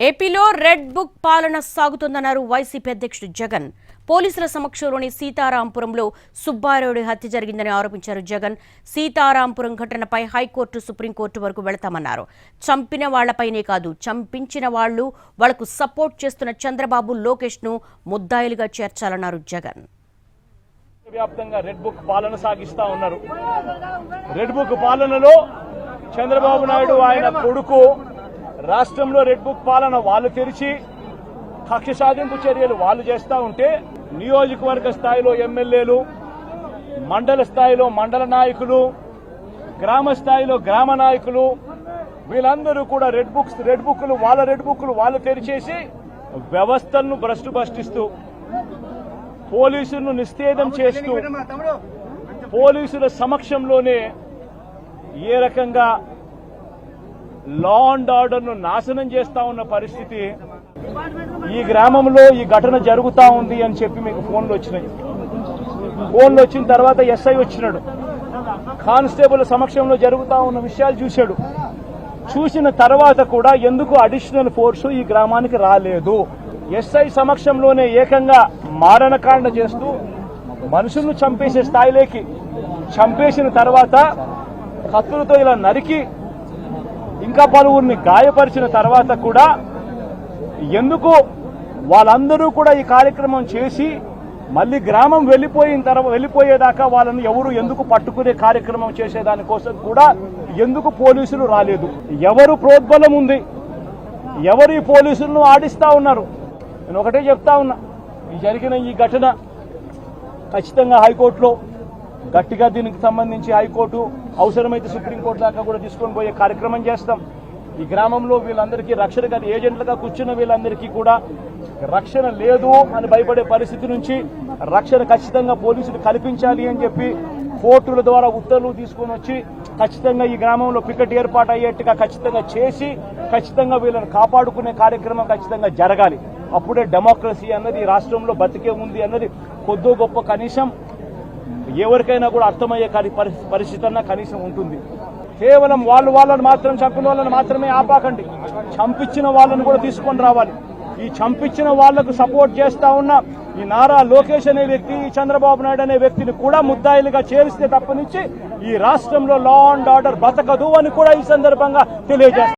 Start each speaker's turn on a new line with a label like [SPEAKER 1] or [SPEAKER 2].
[SPEAKER 1] ఏపీలో red book పాలన సాగుతుందన్నారు YCP అధ్యక్షుడు జగన్. పోలీసుల సమక్షంలోని సీతారాంపురంలో సుబ్బారాయుడి హత్య జరిగిందని ఆరోపించారు జగన్. సీతారాంపురం ఘటనపై హైకోర్టు, సుప్రీంకోర్టు వరకు వెళతామన్నారు. చంపిన వాళ్లపైనే కాదు, చంపించిన వాళ్లకు సపోర్ట్ చేస్తున్న చంద్రబాబు, లోకేష్ ను ముద్దాయిలుగా చేర్చాలన్నారు జగన్.
[SPEAKER 2] వ్యాప్తంగా రెడ్ బుక్ పాలన సాగిస్తా ఉన్నారు. రెడ్ బుక్ పాలనలో చంద్రబాబు నాయుడు ఆయన కొడుకు రాష్ట్రంలో రెడ్ బుక్ పాలన వాళ్ళు తెరిచి కక్ష సాధింపు చర్యలు వాళ్ళు చేస్తా ఉంటే నియోజకవర్గ స్థాయిలో ఎమ్మెల్యేలు, మండల స్థాయిలో మండల నాయకులు, గ్రామ స్థాయిలో గ్రామ నాయకులు వీళ్ళందరూ కూడా రెడ్ బుక్లు వాళ్ళు తెరిచేసి వ్యవస్థలను భ్రష్టుపట్టిస్తూ పోలీసులను నిస్తేదం చేస్తూ పోలీసుల సమక్షంలోనే ఏ రకంగా లా అండ్ ఆర్డర్ ను నాశనం చేస్తా ఉన్న పరిస్థితి. ఈ గ్రామంలో ఈ ఘటన జరుగుతా ఉంది అని చెప్పి మీకు ఫోన్లు వచ్చినాయి. ఫోన్లు వచ్చిన తర్వాత ఎస్ఐ వచ్చినాడు, కానిస్టేబుల్ సమక్షంలో జరుగుతా ఉన్న విషయాలు చూశాడు. చూసిన తర్వాత కూడా ఎందుకు అడిషనల్ ఫోర్సు ఈ గ్రామానికి రాలేదు? ఎస్ఐ సమక్షంలోనే ఏకంగా మారణకాండ చేస్తూ మనుషులను చంపేసే స్థాయిలోకి చంపేసిన తర్వాత కత్తులతో ఇలా నరికి ఇంకా పలువురిని గాయపరిచిన తర్వాత కూడా ఎందుకు వాళ్ళందరూ కూడా ఈ కార్యక్రమం చేసి మళ్ళీ గ్రామం వెళ్ళిపోయేదాకా వాళ్ళని ఎందుకు పట్టుకునే కార్యక్రమం చేసేదానికోసం కూడా ఎందుకు పోలీసులు రాలేదు? ఎవరు ప్రోద్బలం ఉంది? ఎవరు ఈ పోలీసులను ఆడిస్తా ఉన్నారు? నేను ఒకటే చెప్తా ఉన్నా, జరిగిన ఈ ఘటన ఖచ్చితంగా హైకోర్టులో గట్టిగా దీనికి సంబంధించి హైకోర్టు అవసరమైతే సుప్రీంకోర్టు దాకా కూడా తీసుకొని పోయే కార్యక్రమం చేస్తాం. ఈ గ్రామంలో వీళ్ళందరికీ రక్షణ కాదు, ఏజెంట్లుగా కూర్చున్న వీళ్ళందరికీ కూడా రక్షణ లేదు అని భయపడే పరిస్థితి నుంచి రక్షణ ఖచ్చితంగా పోలీసులు కల్పించాలి అని చెప్పి కోర్టుల ద్వారా ఉత్తర్వులు తీసుకొని వచ్చి ఖచ్చితంగా ఈ గ్రామంలో పికెట్ ఏర్పాటు అయ్యేట్టుగా ఖచ్చితంగా చేసి ఖచ్చితంగా వీళ్ళని కాపాడుకునే కార్యక్రమం ఖచ్చితంగా జరగాలి. అప్పుడే డెమోక్రసీ అన్నది రాష్ట్రంలో బతికే ఉంది అన్నది కొద్దో గొప్ప కనీసం ఎవరికైనా కూడా అర్థమయ్యే పరిస్థితి అన్నా కనీసం ఉంటుంది. కేవలం వాళ్ళని మాత్రం చంపిన వాళ్ళని మాత్రమే ఆపాకండి, చంపించిన వాళ్ళని కూడా తీసుకొని రావాలి. ఈ చంపించిన వాళ్లకు సపోర్ట్ చేస్తా ఉన్న ఈ నారా లోకేష్ అనే వ్యక్తి, ఈ చంద్రబాబు నాయుడు అనే వ్యక్తిని కూడా ముద్దాయిలుగా చేరిస్తే తప్పనించి ఈ రాష్ట్రంలో లా అండ్ ఆర్డర్ బతకదు అని కూడా ఈ సందర్భంగా తెలియజేస్తారు.